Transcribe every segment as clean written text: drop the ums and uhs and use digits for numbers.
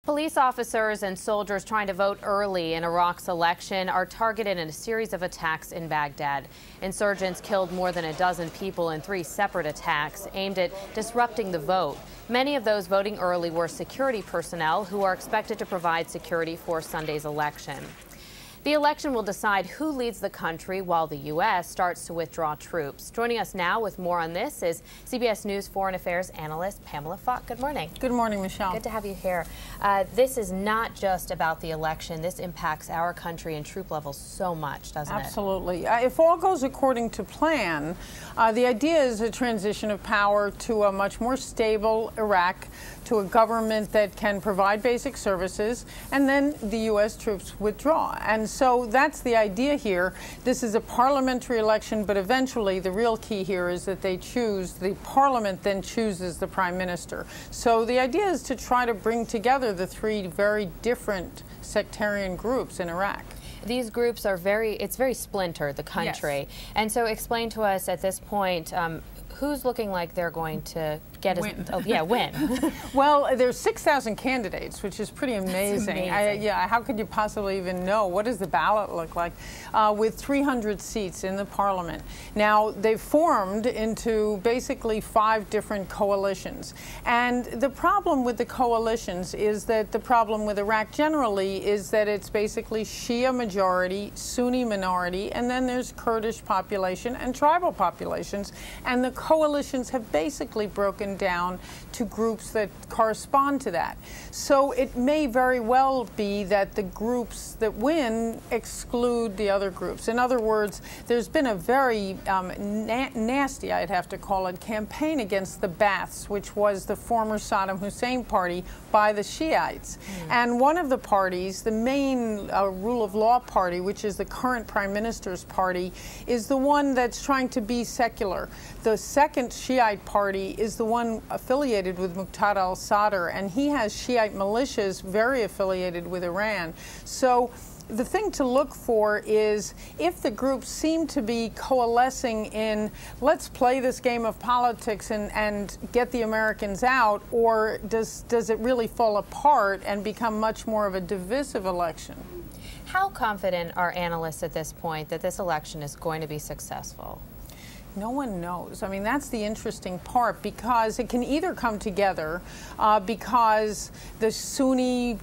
Police officers and soldiers trying to vote early in Iraq's election are targeted in a series of attacks in Baghdad. Insurgents killed more than a dozen people in 3 separate attacks aimed at disrupting the vote. Many of those voting early were security personnel who are expected to provide security for Sunday's election. The election will decide who leads the country while the U.S. starts to withdraw troops. Joining us now with more on this is CBS News Foreign Affairs analyst Pamela Falk. Good morning. Good morning, Michelle. Good to have you here. This is not just about the election. This impacts our country and troop levels so much, doesn't it? Absolutely. If all goes according to plan, the idea is a transition of power to a much more stable Iraq, to a government that can provide basic services, and then the U.S. troops withdraw. And so that's the idea here. This is a parliamentary election, but eventually the real key here is that they choose, the parliament then chooses the prime minister. So the idea is to try to bring together the 3 very different sectarian groups in Iraq. These groups are it's very splintered, the country. Yes. And so explain to us at this point, who's looking like they're going to win. Win. Well, there's 6,000 candidates, which is pretty amazing. How could you possibly even know? What does the ballot look like? With 300 seats in the parliament. Now, they've formed into basically 5 different coalitions. And the problem with the coalitions is that the problem with Iraq generally is that it's basically Shia majority, Sunni minority, and then there's Kurdish population and tribal populations. And the coalitions have basically broken down to groups that correspond to that. So it may very well be that the groups that win exclude the other groups. In other words, there's been a very nasty, I'd have to call it, campaign against the Ba'aths, which was the former Saddam Hussein party, by the Shiites. And one of the parties, the main rule of law party, which is the current prime minister's party, is the one that's trying to be secular. The second Shiite party is the one affiliated with Muqtada al-Sadr, and he has Shiite militias very affiliated with Iran. So the thing to look for is if the groups seem to be coalescing in, let's play this game of politics and get the Americans out, or does it really fall apart and become much more of a divisive election? How confident are analysts at this point that this election is going to be successful? No one knows. I mean, that's the interesting part, because it can either come together because the Sunni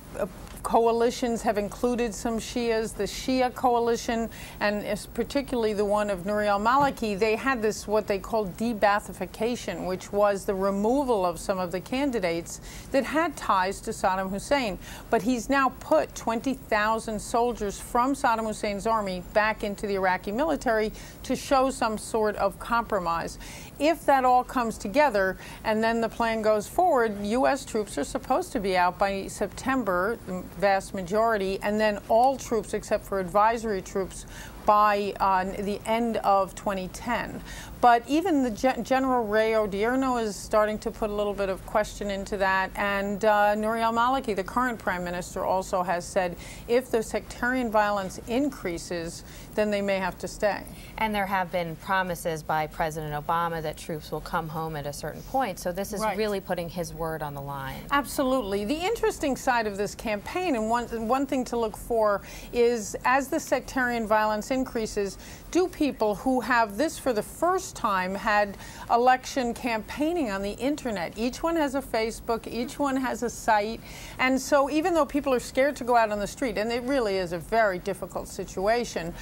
coalitions have included some Shias. The Shia coalition, and particularly the one of Nouri al-Maliki, they had this what they called de-Baathification, which was the removal of some of the candidates that had ties to Saddam Hussein. But he's now put 20,000 soldiers from Saddam Hussein's army back into the Iraqi military to show some sort of compromise. If that all comes together and then the plan goes forward, U.S. troops are supposed to be out by September, the vast majority, and then all troops except for advisory troops by the end of 2010. But even the General Ray Odierno is starting to put a little bit of question into that, and Nouri al-Maliki, the current prime minister, also has said if the sectarian violence increases, then they may have to stay. And there have been promises by President Obama that troops will come home at a certain point, so this is really putting his word on the line. Absolutely. The interesting side of this campaign, and one thing to look for, is as the sectarian violence increases, do people who have this for the first time had election campaigning on the internet? Each one has a Facebook, each one has a site, and so even though people are scared to go out on the street, and it really is a very difficult situation,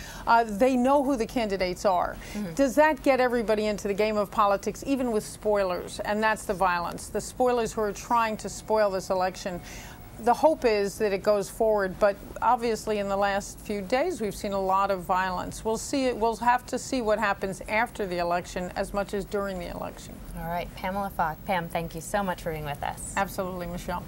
they know who the candidates are. Does that get everybody into the game of politics, even with spoilers? And that's the violence. The spoilers who are trying to spoil this election. The hope is that it goes forward, but obviously in the last few days we've seen a lot of violence. We'll see it. We'll have to see what happens after the election as much as during the election. All right, Pamela Falk. Pam, thank you so much for being with us. Absolutely, Michelle.